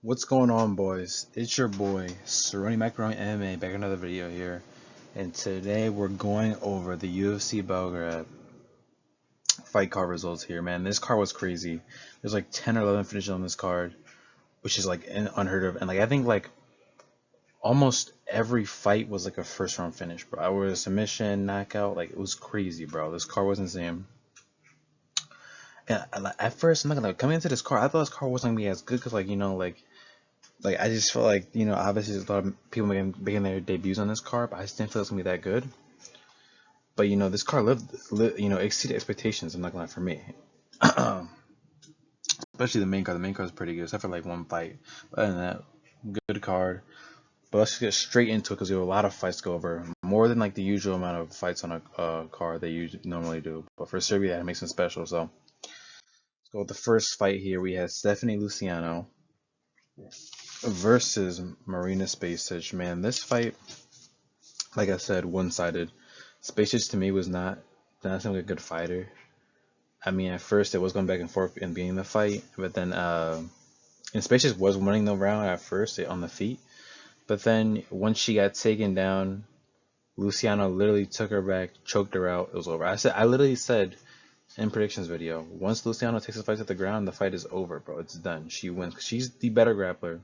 What's going on, boys? It's your boy Cerrone Macaroni MMA back in another video here, and today we're going over the UFC Belgrade fight card results here. Man, this card was crazy. There's like 10 or 11 finishes on this card, which is like unheard of, and like I think like almost every fight was like a first round finish, bro. I was a submission, knockout, like it was crazy, bro. This card was insane. And at first, I'm not gonna coming into this card, I thought this card wasn't gonna be as good because like I just felt like obviously there's a lot of people making their debuts on this card, but I just didn't feel it's gonna be that good. But this card exceeded expectations. I'm not gonna lie, for me, especially the main card. The main card is pretty good, except for like one fight. But other than that, good card. But let's get straight into it because we have a lot of fights to go over, more than like the usual amount of fights on a card they usually normally do. But for Serbia, that makes them special. So let's go with the first fight here. We had Stephanie Luciano versus Marina Spacich. Man, this fight, like I said, one-sided. Spacich to me was not like a good fighter. I mean, at first it was going back and forth in being the fight, but then and Spacich was winning the round at first on the feet, but then once she got taken down, Luciano literally took her back, choked her out. It was over. I literally said in predictions video, once Luciano takes the fight to the ground, the fight is over, bro. It's done. She wins. She's the better grappler.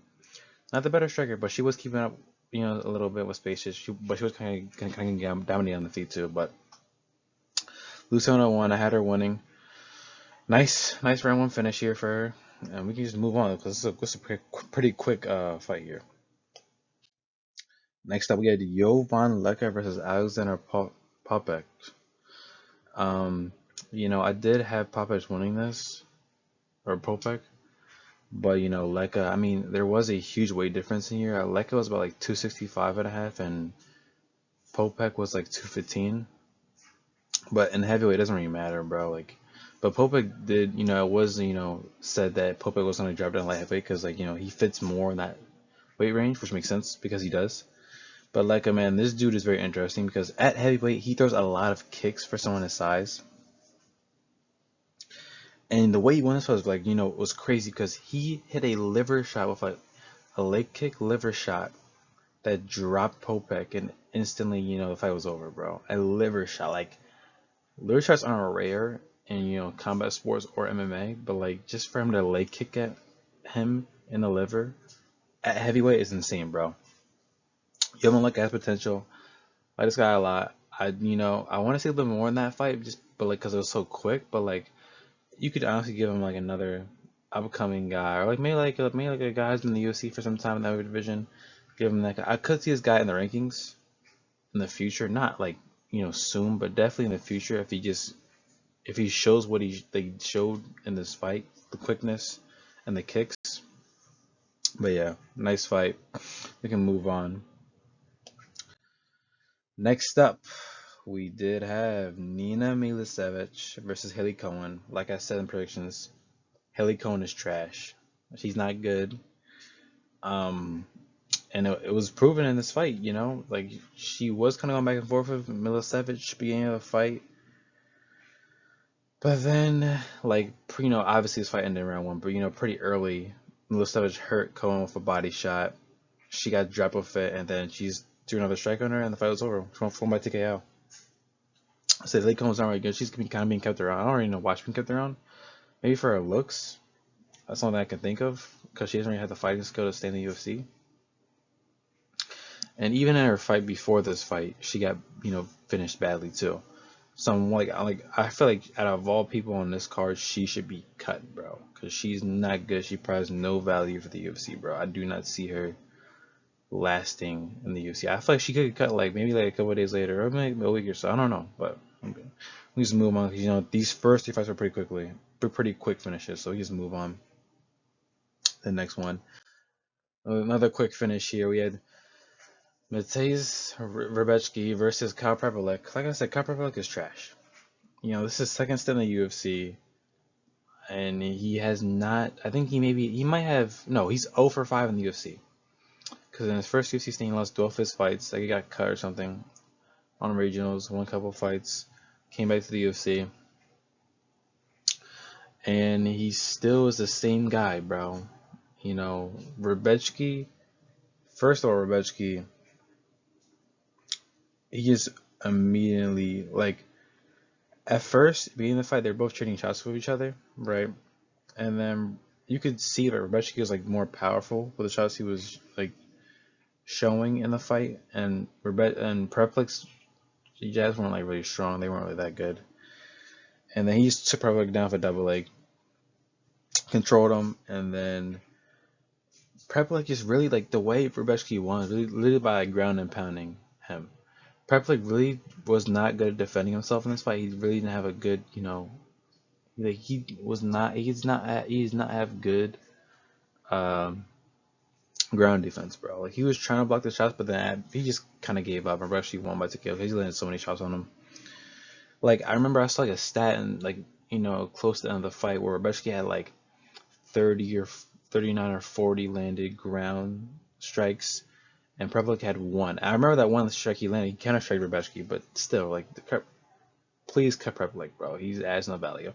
Not the better striker, but she was keeping up, a little bit with Spacious. But she was kind of dominating on the feet too. But Luciano won. I had her winning. Nice round one finish here for her, and we can just move on because this is a pretty quick fight here. Next up, we had Jovan Lecker versus Alexander Popek. I did have Popek winning this, or Popek. But Leka, I mean, there was a huge weight difference in here. Leka was about like 265 and a half, and Popek was like 215. But in heavyweight, it doesn't really matter, bro. But Popek did, it was, said that Popek was going to drop down light heavyweight because, he fits more in that weight range, which makes sense because he does. But Leka, man, this dude is very interesting because at heavyweight, he throws a lot of kicks for someone his size. And the way he won this was was crazy because he hit a liver shot with a leg kick liver shot that dropped Popek, and instantly, the fight was over, bro. A liver shot, liver shots aren't rare in combat sports or MMA, but just for him to leg kick at him in the liver at heavyweight is insane, bro. You haven't looked at potential. I like this guy a lot. I want to see a little bit more in that fight, but because it was so quick, but you could honestly give him another upcoming guy, or maybe a guy who's been in the UFC for some time in that division. Give him that guy. I could see this guy in the rankings in the future, not soon, but definitely in the future if he shows what they showed in this fight, the quickness and the kicks. But yeah, nice fight. We can move on. Next up, we did have Nina Milicevic versus Haley Cohen. Like I said in predictions, Haley Cohen is trash. She's not good. And it was proven in this fight, she was kind of going back and forth with Milicevic beginning of the fight. But then, obviously this fight ended in round one, but, pretty early, Milicevic hurt Cohen with a body shot. She got dropped with it, and then she's threw another strike on her, and the fight was over. She won by TKO. So Haley Cohen's not really good. She's kind of being kept around. I don't really know why she's being kept around. Maybe for her looks. That's something I can think of, because she doesn't really have the fighting skill to stay in the UFC. And even in her fight before this fight, she got finished badly too. So I'm I feel like out of all people on this card, she should be cut, bro, because she's not good. She probably has no value for the UFC, bro. I do not see her lasting in the UFC. I feel like she could cut maybe a couple of days later, or maybe a week or so. I don't know, but we just move on. These first three fights were pretty quick finishes, so we just move on. The next one, another quick finish here. We had Mateusz Rebecki versus Kyle Prepolek. Like I said, Kyle Prepolek is trash. This is his second stint in the UFC, and he has not. I think he might have. No, he's 0 for 5 in the UFC. Because in his first UFC stint, he lost 12 of his fights. He got cut or something on regionals, won a couple of fights, came back to the UFC, and he still is the same guy, bro. You know, Rebecki, first of all, Rebecki, he just immediately, like, at first, being in the fight, they're both trading shots with each other, right? And then you could see that Rebecki was, like, more powerful with the shots he was, like, showing in the fight, and Preplex jabs weren't, like, really strong. They weren't really that good. And then he just took Preplex down for double leg, controlled him, and then Preplex just really, like, the way Rebecki won, really, literally by, like, ground and pounding him. Preplex really was not good at defending himself in this fight. He really didn't have a good, you know, like, he's not have good um, ground defense, bro. Like, he was trying to block the shots, but then he just kind of gave up and actually won by TKO. He's landed so many shots on him. Like, I remember I saw, like, a stat and, like, you know, close to the end of the fight where Rebecki had like 30 or 39 or 40 landed ground strikes, and Preplik had one. I remember that one strike he landed. He kind of struck Rebecki, but still, like, please cut Preplik, bro. He's adds no value.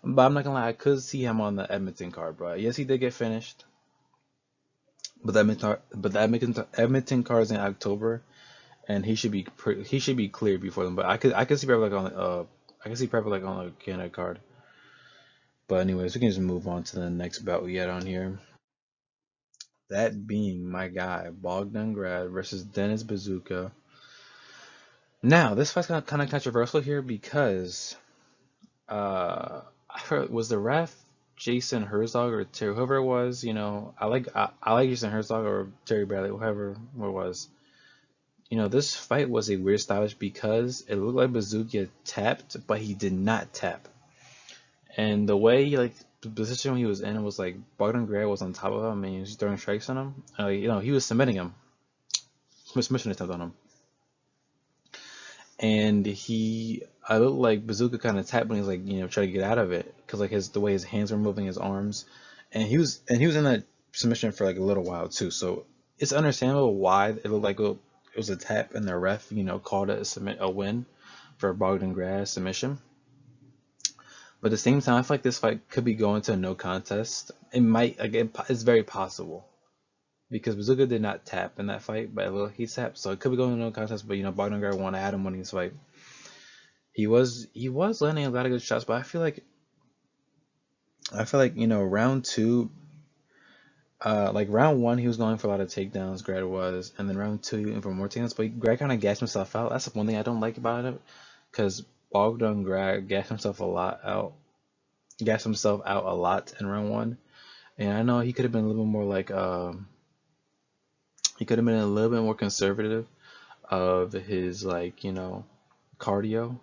But I'm not gonna lie, I could see him on the Edmonton card, bro. Yes, he did get finished, but Edmonton card is in October, and he should be cleared before them. But I could see Preplik on the Canada card. But anyways, we can just move on to the next bout we had on here. That being my guy Bogdan Grad versus Dennis Bazooka. Now this fight's kind of controversial here because I heard, was the ref Jason Herzog or Terry, whoever it was, you know, I like Jason Herzog or Terry Bradley, whoever it was. You know, this fight was a weird stylish because it looked like Bazooka tapped, but he did not tap. And the way he, like, the position he was in was like Bogdan Gray was on top of him and he was throwing strikes on him. You know, he was submitting him, submission attempt on him. And I looked like Bazooka kind of tapped when he was, like, you know, trying to get out of it because, like, the way his hands were moving, his arms, and he was in that submission for like a little while too. So it's understandable why it looked like it was a tap and the ref, you know, called it a win for Bogdan Grad's submission. But at the same time, I feel like this fight could be going to a no contest. It might, again, it's very possible because Bazooka did not tap in that fight, but he tapped, so it could be going to no contest. But, you know, Bogdan Grad won. I had him winning this fight. He was landing a lot of good shots, but I feel like you know, round two, like round one, he was going for a lot of takedowns. Grad was, and then round two, he went for more takedowns. But Grad kind of gassed himself out. That's one thing I don't like about it, because Bogdan Grad gassed himself a lot out. Gassed himself out a lot in round one, and I know he could have been a little bit more like he could have been a little bit more conservative of his, like, you know, cardio,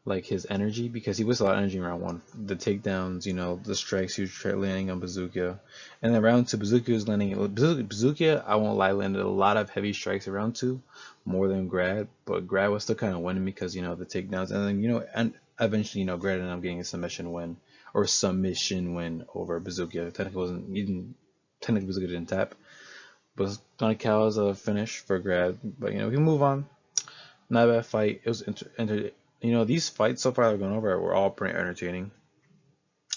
like his energy, because he wasted a lot of energy in round one. The takedowns, you know, the strikes he was landing on Bazooka, and then round two, Bazooka was landing. Bazooka, I won't lie, landed a lot of heavy strikes in round two, more than Grad, but Grad was still kind of winning because, you know, the takedowns, and then, you know, and eventually, you know, Grad ended up getting a submission win over Bazooka. Technically Bazooka didn't tap, but it's gonna count as a finish for Grad. But, you know, we can move on. Not a bad fight. It was you know, these fights so far that are going over were all pretty entertaining.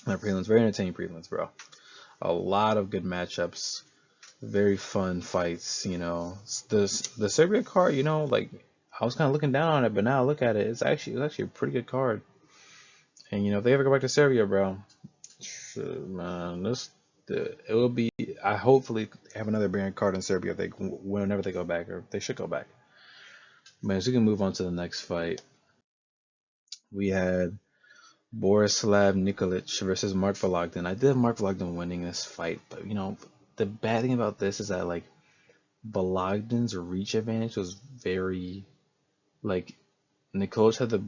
The prelims, very entertaining prelims, bro. A lot of good matchups, very fun fights. You know, the Serbia card, you know, like, I was kind of looking down on it, but now I look at it, it's actually a pretty good card. And, you know, if they ever go back to Serbia, bro, man, it will be. I hopefully have another brand card in Serbia whenever they go back, or they should go back. Man, so we can move on to the next fight. We had Borislav Nikolic versus Mark Vologden. I did have Mark Vologden winning this fight, but, you know, the bad thing about this is that, like, Vologden's reach advantage was very, like, Nikolic had a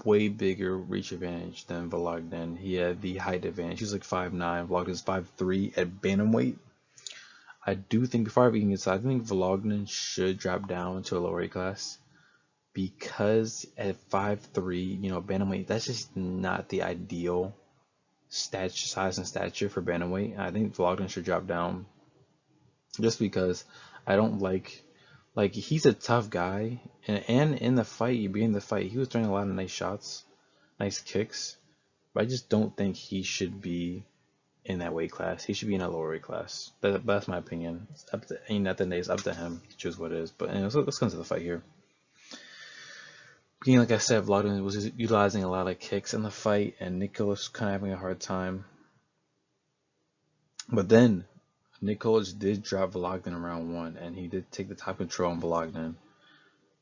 way bigger reach advantage than Vologden. He had the height advantage. He was like 5'9". Vologden's 5'3" at bantamweight. I do think, before I even get started, I think Vologden should drop down to a lower weight class, because at 5'3", you know, bantamweight, that's just not the ideal size and stature for bantamweight. I think Vologden should drop down, just because I don't like he's a tough guy, and in the fight, he was throwing a lot of nice shots, nice kicks, but I just don't think he should be in that weight class. He should be in a lower weight class. That's my opinion. It's up to, at the end of the day, it's up to him to choose what it is. But anyways, let's come to the fight here. Being like I said, Vlogden was utilizing a lot of kicks in the fight, and Nico was kind of having a hard time. But then Nikolic did drop Vlogden in round one, and he did take the top control on Vlogden.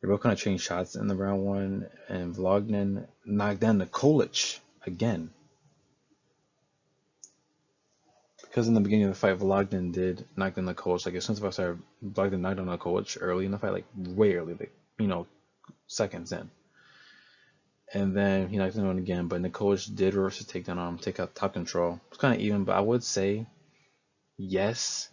They both kind of changed shots in the round one, and Vlogden knocked down Nikolic again. Because in the beginning of the fight, Vlogden did knock down Nikolic. Like as soon as I started, Vlogden knocked down Nikolic early in the fight, like way early, like seconds in. And then he knocked him down again, but Nikolic did reverse the takedown on him, take out top control. It's kind of even, but I would say, yes,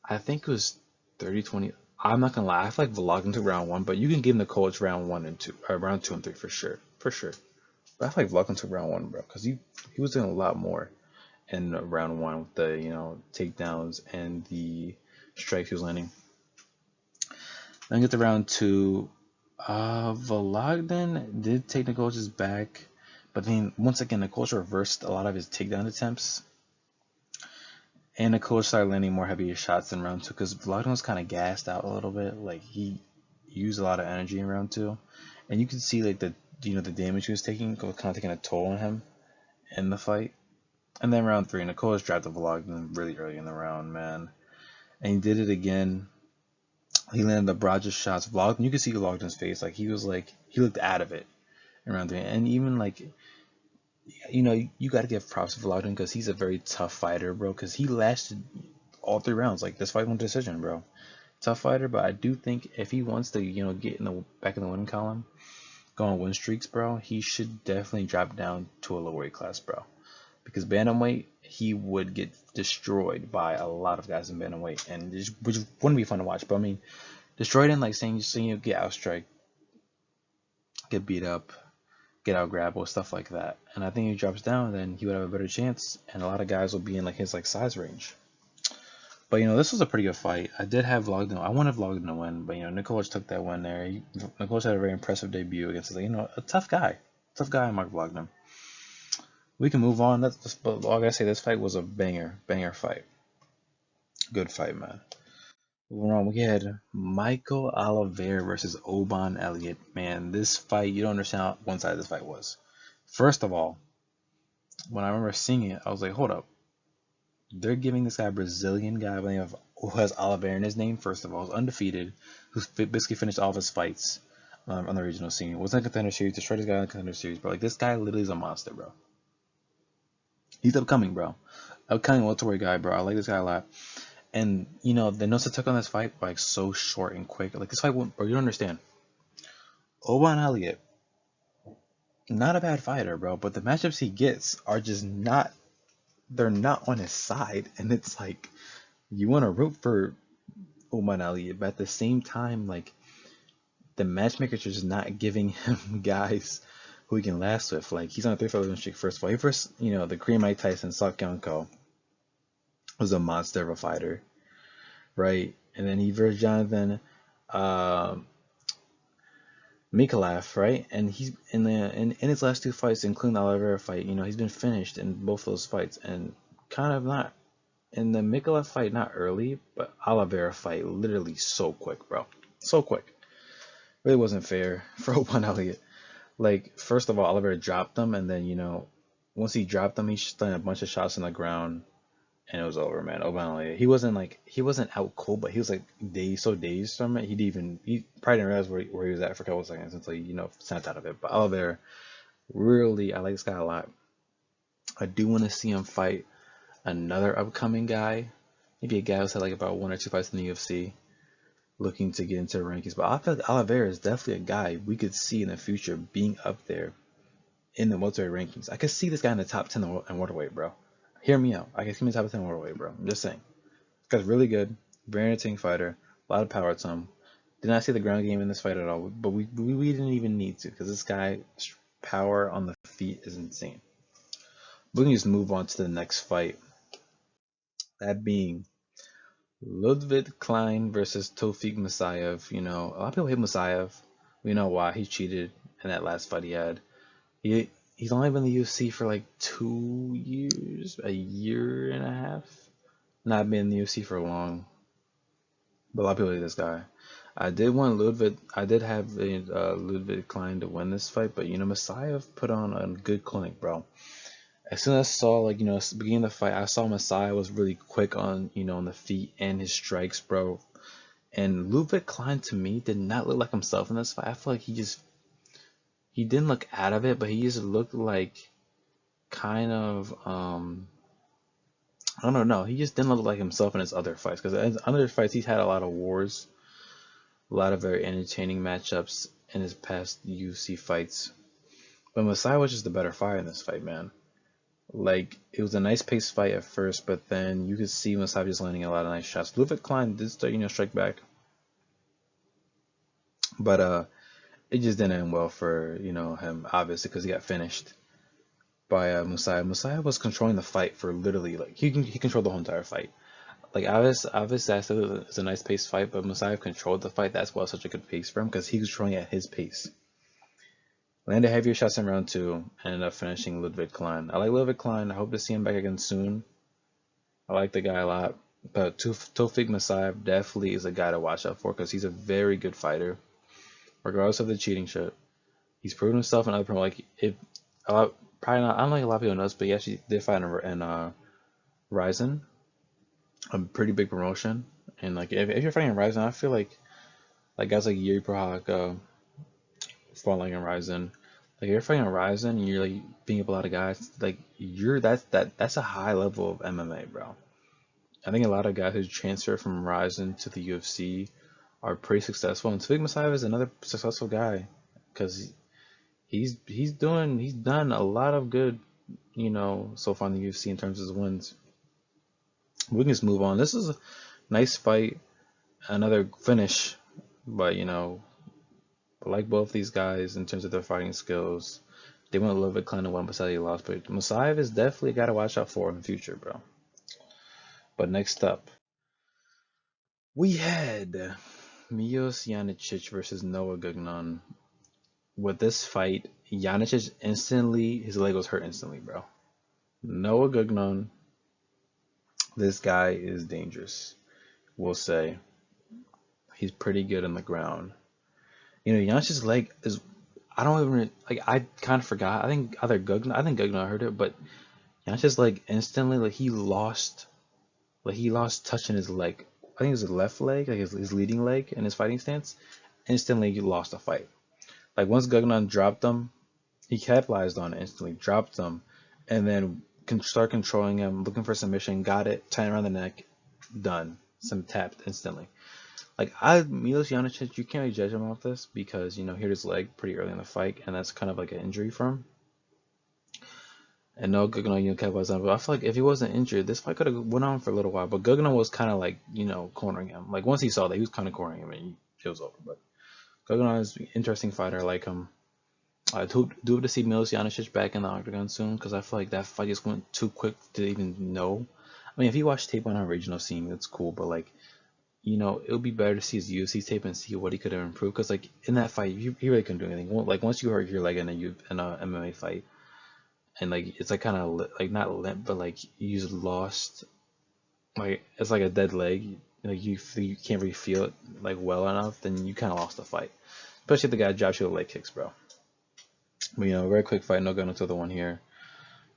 I think it was 30-20. I'm not gonna lie, I feel like Vlogden took round one, but you can give Nikolic round one and two, or round two and three for sure, for sure. But I feel like Vlogden took round one, bro, because he was doing a lot more in round one with the takedowns and the strikes he was landing. Then get to round two. Vlogden did take Nikolic's back, but then once again Nikolic reversed a lot of his takedown attempts, and Nikolic started landing more heavier shots in round two because Vlogden was kind of gassed out a little bit. Like he used a lot of energy in round two, and you can see like the damage he was taking was kind of taking a toll on him in the fight. And then round three, Nikolic dropped the Vlogden really early in the round, man, and he did it again. He landed the broadest shots. Vlogden, you can see Vlogden's face, like he looked out of it in round three, and even like you got to give props to Vlogden because he's a very tough fighter, bro. Because he lasted all 3 rounds. Like this fight went decision, bro. Tough fighter, but I do think if he wants to get in the back in the winning column, go on win streaks, bro, he should definitely drop down to a lower weight class, bro. Because bantamweight, he would get destroyed by a lot of guys in bantamweight, and which wouldn't be fun to watch. But I mean, destroyed in like saying you get outstrike, get beat up, get out grab or stuff like that. And I think if he drops down, then he would have a better chance, and a lot of guys will be in like his size range. But this was a pretty good fight. I did have Vlogden. I wanted Vlogden to win, but Nikolic took that win there. Nikolic had a very impressive debut against a tough guy, Mark Vlogden. We can move on. But all I gotta say, this fight was a banger fight. Good fight, man. Moving on, we had Michael Oliveira versus Oban Elliott. Man, this fight, you don't understand how one-sided this fight was. First of all, when I remember seeing it, I was like, hold up. They're giving this guy a Brazilian guy by the name of, who has Oliveira in his name, first of all, who's undefeated, who's basically finished all of his fights on the regional scene. Wasn't a contender series, destroyed this guy in the contender series, bro. Like, this guy literally is a monster, bro. He's upcoming, bro. Upcoming welterweight guy, bro. I like this guy a lot. And, the notes that took on this fight were, like, so short and quick. Like, this fight went, bro, you don't understand. Oban Elliott, not a bad fighter, bro, but the matchups he gets are just not, they're not on his side. And it's like, you want to root for Oban Elliott, but at the same time, like, the matchmakers are just not giving him guys who he can last with. Like, he's on a 3-fight losing streak, first of all. He first, the Korean Mike Tyson, Seok was a monster of a fighter, right? And then he versed Jonathan Mikalav, right? And he's in his last 2 fights, including the Oliveira fight, he's been finished in both those fights, and kind of not in the Mikalav fight, not early, but Oliveira fight, literally so quick, bro, so quick. Really wasn't fair for Oban Elliott. Like, first of all, Oliveira dropped him, and then once he dropped him, he landed a bunch of shots on the ground, and it was over, man. Oban Elliott, he wasn't out cold, but he was like dazed from it. He probably didn't realize where he was at for a couple of seconds until he snapped out of it. But Oliveira, really, I like this guy a lot. I do want to see him fight another upcoming guy, maybe a guy who's had like about 1 or 2 fights in the UFC, looking to get into the rankings. But I feel like Oliveira is definitely a guy we could see in the future being up there in the welterweight rankings. I could see this guy in the top 10 in welterweight, bro. Hear me out. I can see him in the top 10 welterweight, bro. I'm just saying. This guy's really good, very entertaining fighter, a lot of power to him. Did not see the ground game in this fight at all, but we didn't even need to, because this guy's power on the feet is insane. We can just move on to the next fight. That being Ludwig Klein versus Tofik Musayev. A lot of people hate Musayev. We know why. He cheated in that last fight he had. he's only been in the UFC for like 2 years, a year and a half. Not been in the UFC for long, but a lot of people like this guy. I did want Ludwig. I did have Ludwig Klein to win this fight, but Messiah put on a good clinic, bro. As soon as I saw beginning of the fight, I saw Messiah was really quick on the feet and his strikes, bro. And Ludwig Klein to me did not look like himself in this fight. I feel like he didn't look out of it, but he just looked like kind of I don't know. He just didn't look like himself in his other fights, because in other fights he's had a lot of wars, a lot of very entertaining matchups in his past UFC fights. But Messiah was just the better fighter in this fight, man. Like, it was a nice paced fight at first, but then you could see Messiah just landing a lot of nice shots. Ludwig Klein did start strike back, but it just didn't end well for him, obviously, because he got finished by Messiah. Messiah was controlling the fight for literally, like, he controlled the whole entire fight. Like, obviously, I said it's a nice paced fight, but Messiah controlled the fight. That's why it was such a good pace for him, because he was controlling at his pace. Landed heavier shots in round two, and ended up finishing Ludwig Klein. I like Ludwig Klein. I hope to see him back again soon. I like the guy a lot. But Tofik Masayev definitely is a guy to watch out for, because he's a very good fighter, regardless of the cheating shit. He's proven himself in other like probably not. I don't think a lot of people know this, but he actually did fight in Ryzen, a pretty big promotion. And like if you're fighting in Ryzen, I feel like guys like Yuri Prohaska, falling in Ryzen. Like, if you're fighting in Ryzen and you're like beating up a lot of guys, like that's a high level of MMA, bro. I think a lot of guys who transfer from Ryzen to the UFC are pretty successful, and Tariq Masayev is another successful guy, because he's done a lot of good, so far in the UFC in terms of his wins. We can just move on. This is a nice fight, another finish, but like both these guys in terms of their fighting skills, they went a little bit clean to one, Masayev lost, but Masayev is definitely a guy to watch out for in the future, bro. But next up, we had Milos Janicic versus Noah Gugnon. With this fight, Janicic instantly, his leg was hurt instantly, bro. Noah Gugnon, this guy is dangerous. We'll say he's pretty good on the ground. Janicic's leg is, I don't even like. I kind of forgot. I think Gugnon heard it, but Janicic's leg instantly, like, he lost touch in his leg. I think it was his left leg, like his leading leg in his fighting stance. Instantly, he lost the fight. Like, once Gugnon dropped him, he capitalized on it instantly, dropped him, and then start controlling him, looking for submission, got it, tight around the neck, done. Some tapped instantly. Like, Milos Janicic, you can't really judge him off this, because he hit his leg pretty early in the fight, and that's kind of like an injury for him. And no, Gugnon, capitalized on it. But I feel like if he wasn't injured, this fight could have went on for a little while. But Gugnon was kind of like, cornering him. Like, once he saw that, he was kind of cornering him, and it was over. But Gugnon is an interesting fighter. I like him. I do hope to see Milos Janicic back in the octagon soon, because I feel like that fight just went too quick to even know. I mean, if you watch tape on our regional scene, it's cool, but like, it would be better to see his UFC tape and see what he could have improved. Because like in that fight, he really couldn't do anything. Like, once you hurt your leg in a MMA fight, and like it's like kind of like not limp, but like you just lost. Like, it's like a dead leg. Like, you can't really feel it like well enough, then you kind of lost the fight. Especially if the guy drops you with leg kicks, bro. But very quick fight, no gun until the one here.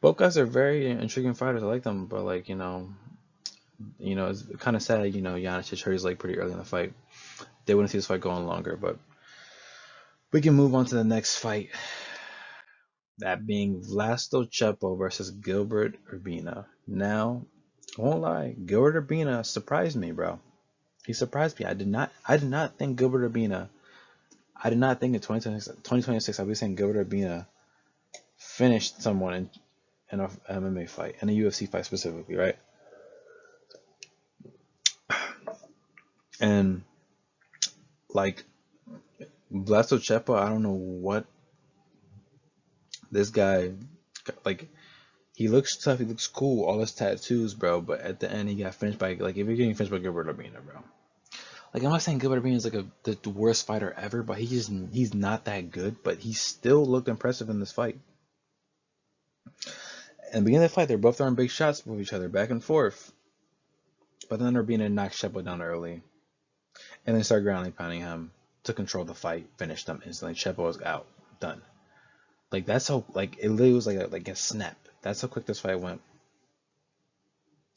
Both guys are very intriguing fighters. I like them, but like it's kind of sad. Janicic hurt his leg pretty early in the fight. They wouldn't see this fight going longer, but we can move on to the next fight. That being Vlasto Chepo versus Gilbert Urbina. Now, I won't lie, Gilbert Urbina surprised me, bro. He surprised me. I did not think Gilbert Urbina. I did not think in 2026 I'd be saying Gilbert Urbina finished someone in an MMA fight, in a UFC fight specifically, right? And like Vlasto Chepo, I don't know what this guy, like, he looks tough, he looks cool, all his tattoos, bro, but at the end he got finished by, like, if you're getting finished by Gilbert Urbina, bro. Like, I'm not saying Gilbert Urbina is like the worst fighter ever, but he's not that good, but he still looked impressive in this fight. And beginning of the fight, they're both throwing big shots with each other, back and forth. But then Urbina knocked Shepard down early, and then started grounding pounding him to control the fight, finished him instantly. Shepard was out, done. Like that's how like it literally was like a snap. That's how quick this fight went.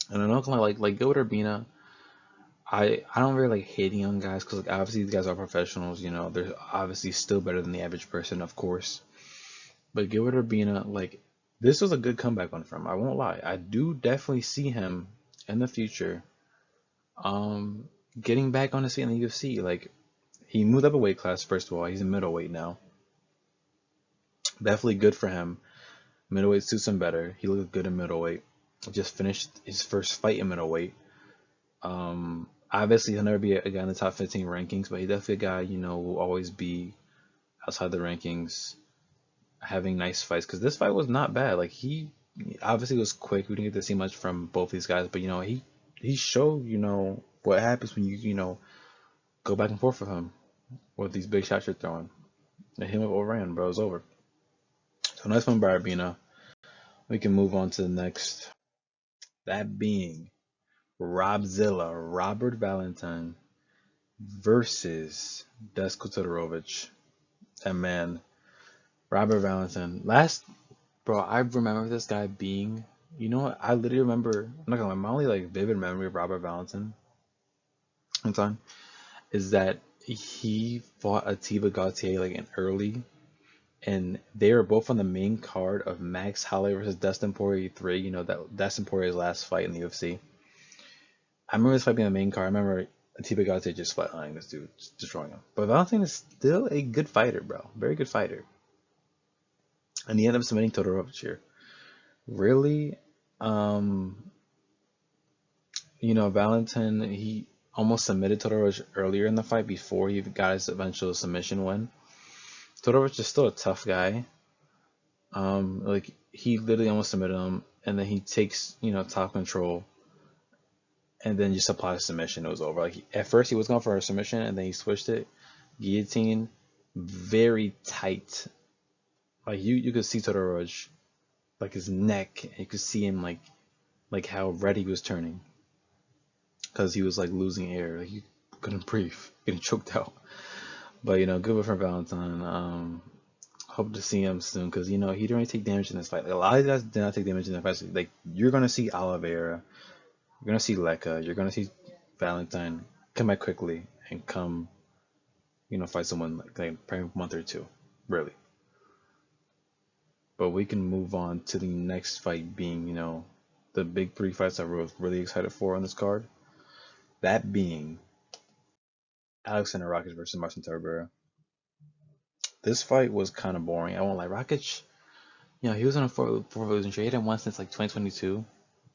And I'm not gonna like go with Urbina. I don't really like hating on guys because like obviously these guys are professionals. You know they're obviously still better than the average person, of course. But Gilbert Urbina, like this was a good comeback one from him. I won't lie. I do definitely see him in the future, um, getting back on his feet in the UFC. Like he moved up a weight class. First of all, he's a middleweight now. Definitely good for him. Middleweight suits him better. He looked good in middleweight. Just finished his first fight in middleweight. Obviously he'll never be a guy in the top 15 rankings, but he definitely a guy will always be outside the rankings, having nice fights. Because this fight was not bad. Like he obviously was quick. We didn't get to see much from both these guys, but he showed what happens when you go back and forth with him with these big shots you're throwing. And him overran, bro. It's over. So nice one by Arbina. We can move on to the next. That being Robzilla, Robert Valentine versus Desko Todorovic. And man, Robert Valentine. Bro, I remember this guy being, you know what? I literally remember, I'm not gonna lie, my only like vivid memory of Robert Valentine is that he fought Atiba Gautier like in early, and they were both on the main card of Max Holloway versus Dustin Poirier 3. You know that Dustin Poirier's last fight in the UFC. I remember this fight being the main card. I remember Atiba Gautier just flatlining this dude, just destroying him. But Valentine is still a good fighter, bro. Very good fighter. And he ended up submitting Todorovic here. Really, um, Valentine, he almost submitted Todorovic earlier in the fight before he got his eventual submission win. Todorovic is still a tough guy. Like he literally almost submitted him, and then he takes top control, and then just applies submission. It was over. Like at first he was going for a submission, and then he switched it, guillotine, very tight. Like you could see Todorovic, like his neck, and you could see him like how red he was turning, because he was like losing air, like he couldn't breathe, getting choked out. But good for Valentine. Hope to see him soon, because he didn't really take damage in this fight. Like, a lot of guys did not take damage in the fight. Like you're gonna see Oliveira, you're gonna see Leka, you're gonna see Valentine come back quickly and come, fight someone like probably a month or two, really. But we can move on to the next fight, being the big three fights I was really excited for on this card. That being Alexander Rakic versus Marcin Tybura. This fight was kind of boring. I won't lie. Rakic, he was on a four losing streak. He hadn't won since like 2022,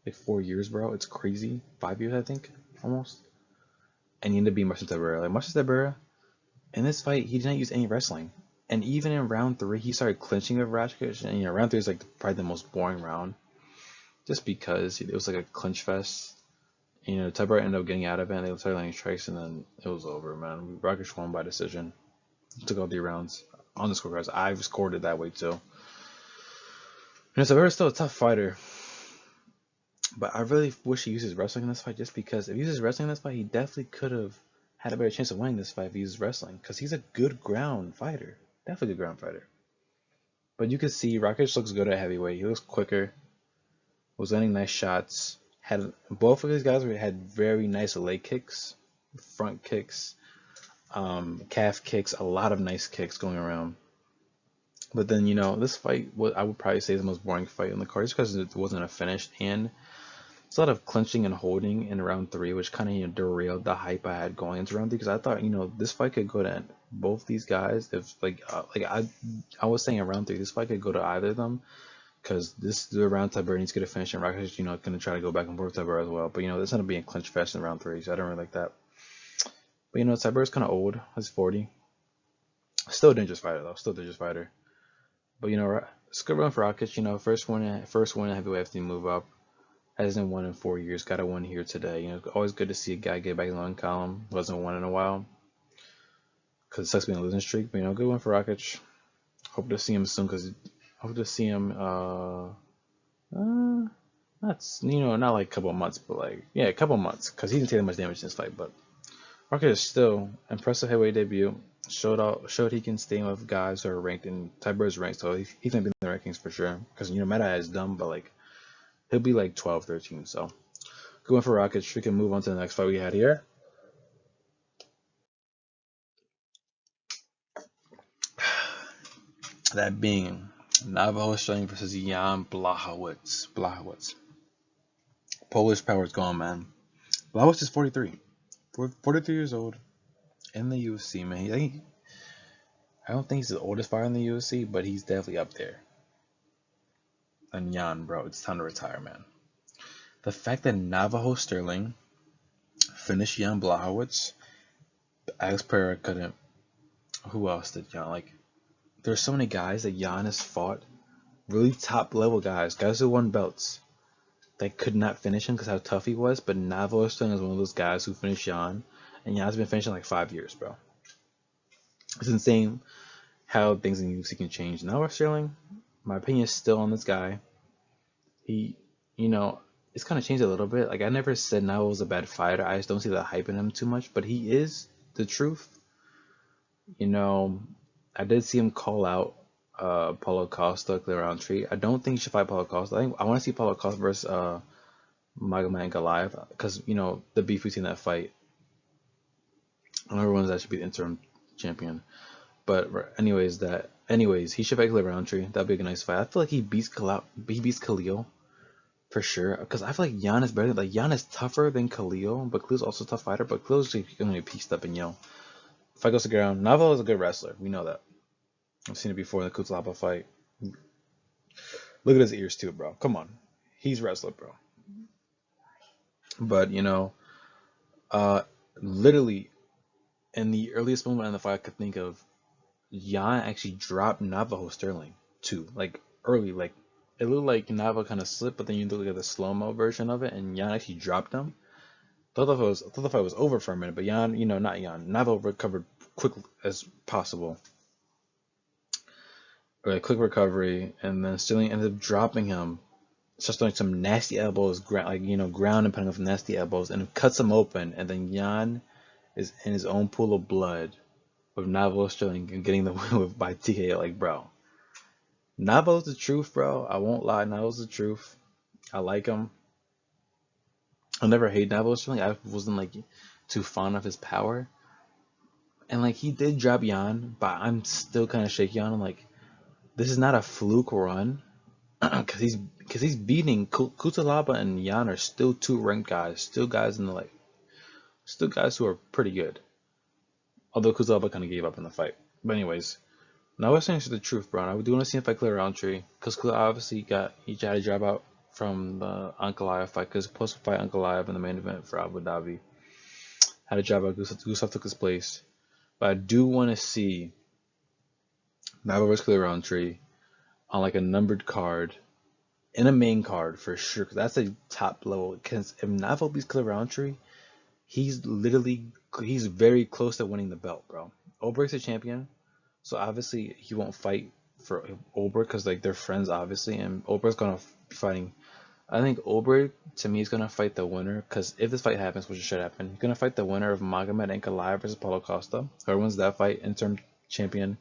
like 4 years, bro. It's crazy. 5 years, I think, almost. And he ended up being Marcin Tybura. Like Marcin Tybura, in this fight, he didn't use any wrestling. And even in round three, he started clinching with Rakic. And round three is like probably the most boring round, just because it was like a clinch fest. Tybura ended up getting out of it, and they started landing strikes, and then it was over, man. Rakic won by decision. Took all 3 rounds on the scorecards. I've scored it that way too. And Tybura's still a tough fighter, but I really wish he uses wrestling in this fight, just because if he uses wrestling in this fight, he definitely could have had a better chance of winning this fight if he uses wrestling, because he's a good ground fighter. Definitely a good ground fighter. But you can see Rakic looks good at heavyweight. He looks quicker, was landing nice shots. Had both of these guys had very nice leg kicks, front kicks, calf kicks, a lot of nice kicks going around. But then this fight, what I would probably say is the most boring fight on the card, just because it wasn't a finish, and it's a lot of clinching and holding in round three, which kind of derailed the hype I had going into round three, because I thought this fight could go to both these guys. If I was saying in round three, this fight could go to either of them, because this is the round Tybura needs to get a finish, and Rakic gonna try to go back and forth with Tybura as well. But this ended up being a clinch fest in round three, so I don't really like that. But Tybura's kind of old. He's 40. Still a dangerous fighter though. Still a dangerous fighter. But it's a good run for Rakic. First win in heavyweight after he move up. Hasn't won in 4 years. Got a win here today. Always good to see a guy get back in the win column. Wasn't won in a while, because it sucks being a losing streak. But good one for Rakic. Hope to see him soon, because I hope to see him. Not not like a couple of months, but like yeah, a couple of months, because he didn't take that much damage in this fight. But Rocket is still impressive heavyweight debut. Showed he can stay with guys who are ranked in Tyber's ranked, so he's gonna be in the rankings for sure. Because Meta is dumb, but like he'll be like 12, 13. So going for Rockets, we can move on to the next fight we had here. That being Navajo Shelling versus Jan Blachowicz. Polish power's gone, man. Blachowicz is 43. 43 years old in the UFC, man. I don't think he's the oldest fighter in the UFC, but he's definitely up there. And Jan, bro, it's time to retire, man. The fact that Navajo Sterling finished Jan Blachowicz, Alex Pereira couldn't. Who else did Jan? Like, there's so many guys that Jan has fought, really top level guys who won belts, that could not finish him because how tough he was. But Navajo Sterling is one of those guys who finished Jan, and Jan's been finishing like 5 years, bro. It's insane how things in the UFC can change. Navajo Sterling, my opinion is still on this guy. He, it's kind of changed a little bit. Like, I never said Navajo was a bad fighter. I just don't see the hype in him too much. But he is the truth. I did see him call out Paulo Costa, clear Roundtree. I don't think he should fight Paulo Costa. I want to see Paulo Costa versus Magomed Ankalaev, because the beef we seen in that fight. Everyone's that should be the interim champion. But anyways, he should fight Clear Roundtree. That'd be a nice fight. I feel like he beats Khalil for sure, because I feel like Jan is better. Like, Jan is tougher than Khalil, but Khalil's also a tough fighter. But Khalil's going to be pieced up, and fight goes to ground. Navajo is a good wrestler. We know that. I've seen it before in the Kutalaba fight. Look at his ears too, bro. Come on, he's wrestler, bro. But literally in the earliest moment in the fight I could think of, Jan actually dropped Navajo Sterling too. Like early, like it looked like Navajo kind of slipped, but then you look at the slow mo version of it, and Jan actually dropped him. Thought the fight was over for a minute, but Jan, not Jan. Navajo recovered quick as possible. A quick recovery, and then Sterling ended up dropping him. Starts throwing some nasty elbows, ground and putting off nasty elbows, and cuts him open. And then Jan is in his own pool of blood with Navajo Sterling and getting the win by TKO. Like, bro, Navajo's the truth, bro. I won't lie, Navajo's the truth. I like him. I never hate Navajo Sterling. I wasn't like too fond of his power, and like he did drop Jan, but I'm still kind of shaky on him. Like, this is not a fluke run, because he's beating Kutalaba and Jan are still two ranked guys, still guys who are pretty good. Although Kutalaba kind of gave up in the fight. But anyways, now we're saying the truth, bro. I do want to see him fight Clear Roundtree, because Clear obviously he tried to drop out from the Ankalaev fight, because supposed to fight Ankalaev in the main event for Abu Dhabi. Had to drop out. Gustav took his place. But I do want to see Navajo vs Clear Roundtree on like a numbered card, in a main card for sure, because that's a top level. Because if Navajo beats Clear Roundtree, he's very close to winning the belt, bro. Oberg's a champion, so obviously he won't fight for Oberg, because like they're friends, obviously, and Oberg's gonna be fighting. I think Oberg, to me, is gonna fight the winner, because if this fight happens, which it should happen, he's gonna fight the winner of Magomed Ankalaev versus Paulo Costa. Whoever wins that fight, interim champion,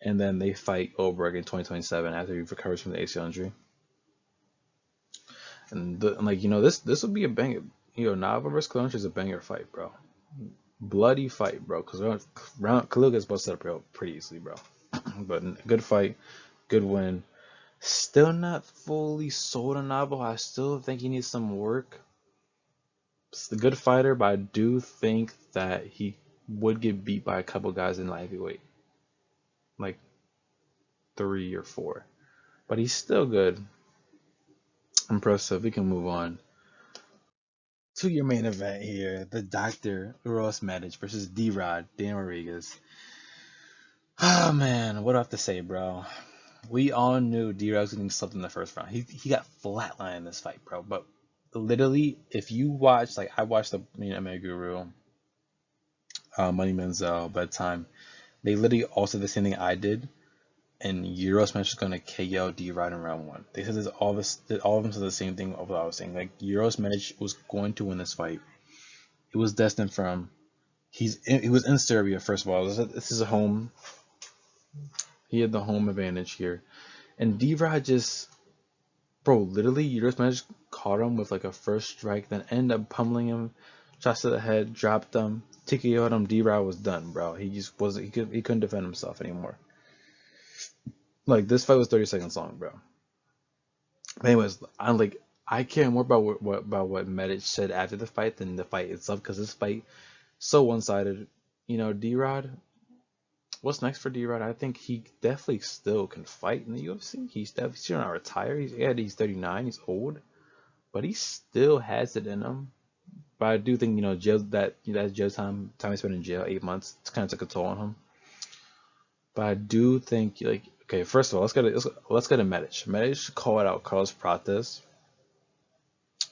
and then they fight Oberg in 2027 after he recovers from the ACL injury. And this would be a banger. Navajo versus Clear Roundtree is a banger fight, bro. Bloody fight, bro. Because Khalil gets busted up pretty easily, bro. But good fight, good win. Still not fully sold on Navajo. I still think he needs some work. He's a good fighter, but I do think that he would get beat by a couple guys in light heavyweight, like 3 or 4. But he's still good. Impressive. We can move on to your main event here, the Dr. Uros Medic versus D-Rod, Dan Rodriguez. Oh man, what do I have to say, bro? We all knew D-Rod was getting slumped in the first round. He got flatlined in this fight, bro. But literally, if you watch, like I watched the MMA Guru, Money Menzel, Bedtime, they literally all said the same thing I did. and Eurosmash is gonna KO D-Rod in round one. They said this all of them said the same thing of what I was saying. Like Eurosmash was going to win this fight. It was destined for him. He was in Serbia first of all. This is a home. He had the home advantage here, and D-Rod just, bro, literally Eurosmash caught him with like a first strike, then ended up pummeling him, shots to the head, dropped him, TKO'd him. D-Rod was done, bro. He just wasn't. He couldn't defend himself anymore. Like this fight was 30 seconds long, bro. But anyways, I care more about what Medic said after the fight than the fight itself, because this fight so one-sided. You know, D-Rod. What's next for D-Rod? I think he definitely still can fight in the UFC. He's definitely still not retired. He's 39. He's old, but he still has it in him. But I do think, that jail time he spent in jail, 8 months, it's kind of took a toll on him. But I do think, like, okay, first of all, let's get a Medic. Medic called out Carlos Prates.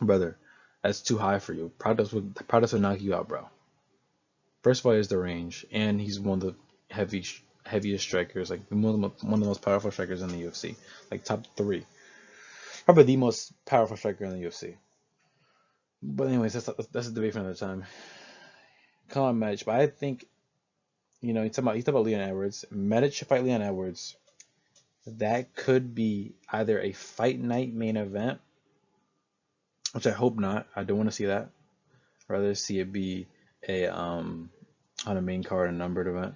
Brother, that's too high for you. Prates would knock you out, bro. First of all, he has the range, and he's one of the heaviest strikers, like one of the most powerful strikers in the UFC, like top 3, probably the most powerful striker in the UFC. But anyways, that's a debate for another time. Come on, Medic. But I think, you talk about Leon Edwards. Medic should fight Leon Edwards. That could be either a fight night main event, which I hope not. I don't want to see that. I'd rather see it be on a main card, a numbered event.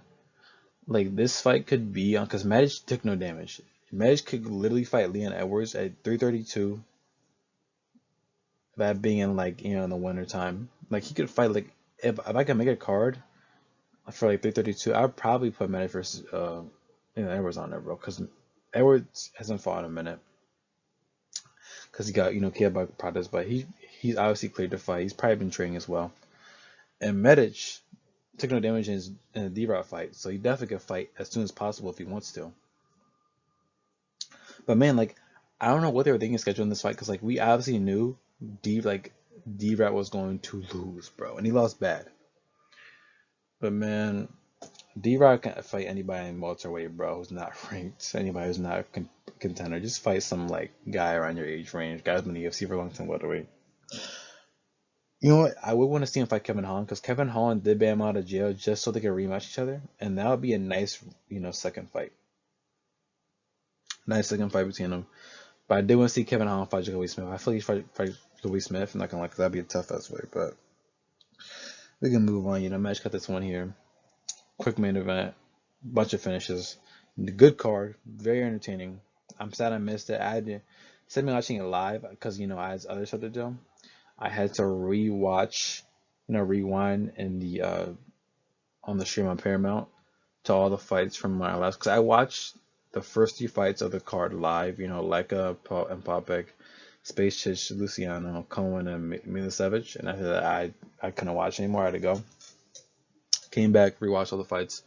Like this fight could be on, because Medic took no damage. Medic could literally fight Leon Edwards at 332. That being in in the winter time. Like he could fight, like, if I could make a card for like 332, I'd probably put Medic versus Edwards on there, bro, because Edwards hasn't fought in a minute. Because he got killed by Prates, but he's obviously cleared to fight. He's probably been training as well. And Medic took no damage in the D-Rod fight, so he definitely could fight as soon as possible if he wants to. But man, like, I don't know what they were thinking scheduling this fight, because like we obviously knew D-Rod was going to lose, bro, and he lost bad. But man, D-Rod can't fight anybody in welterweight, bro, who's not ranked. Anybody who's not a contender. Just fight some like guy around your age range. Guy's been in the UFC for a long time, welterweight. You know what? I would want to see him fight Kevin Holland, because Kevin Holland did ban him out of jail just so they could rematch each other, and that would be a nice, second fight. Nice second fight between them. But I did want to see Kevin Holland fight Jacoby Smith. I feel like he fight Jacoby Smith. I'm not gonna lie, because that'd be a tough ass fight. But we can move on. Match cut this one here. Quick main event, bunch of finishes, good card, very entertaining. I'm sad I missed it. Instead of me watching it live, because I had other stuff to do, I had to rewatch, rewind in the on the stream on Paramount to all the fights from my last. Because I watched the first 2 fights of the card live. Leica and Popek, Spacich, Luciano, Cohen, and Milicevic. And after that, I couldn't watch anymore. I had to go. Came back, rewatched all the fights.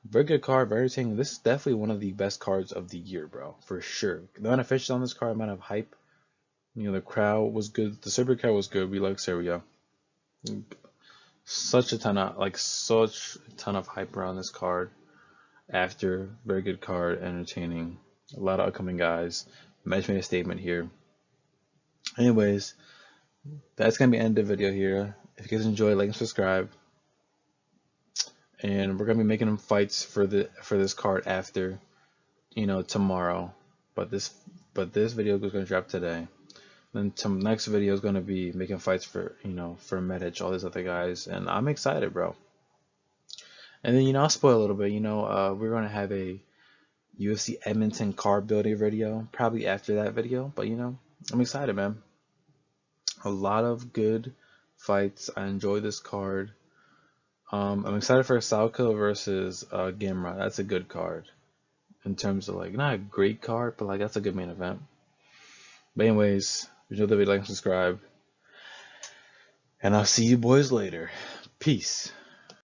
Very good card, very entertaining. This is definitely one of the best cards of the year, bro, for sure. The amount of finishes on this card, amount of hype. The crowd was good. The Serbia crowd was good. We like Serbia. Such a ton of hype around this card. After, very good card, entertaining. A lot of upcoming guys. Match made a statement here. Anyways, that's gonna be the end of the video here. If you guys enjoy, like and subscribe. And we're gonna be making them fights for this card after, tomorrow. But this video is gonna drop today. Then next video is gonna be making fights for for Medic, all these other guys, and I'm excited, bro. And then I'll spoil a little bit. We're gonna have a UFC Edmonton card building video probably after that video. But I'm excited, man. A lot of good fights. I enjoy this card. I'm excited for Salko versus Gimra. That's a good card in terms of not a great card, but that's a good main event. But anyways, if you enjoyed the video, like and subscribe, and I'll see you boys later. Peace.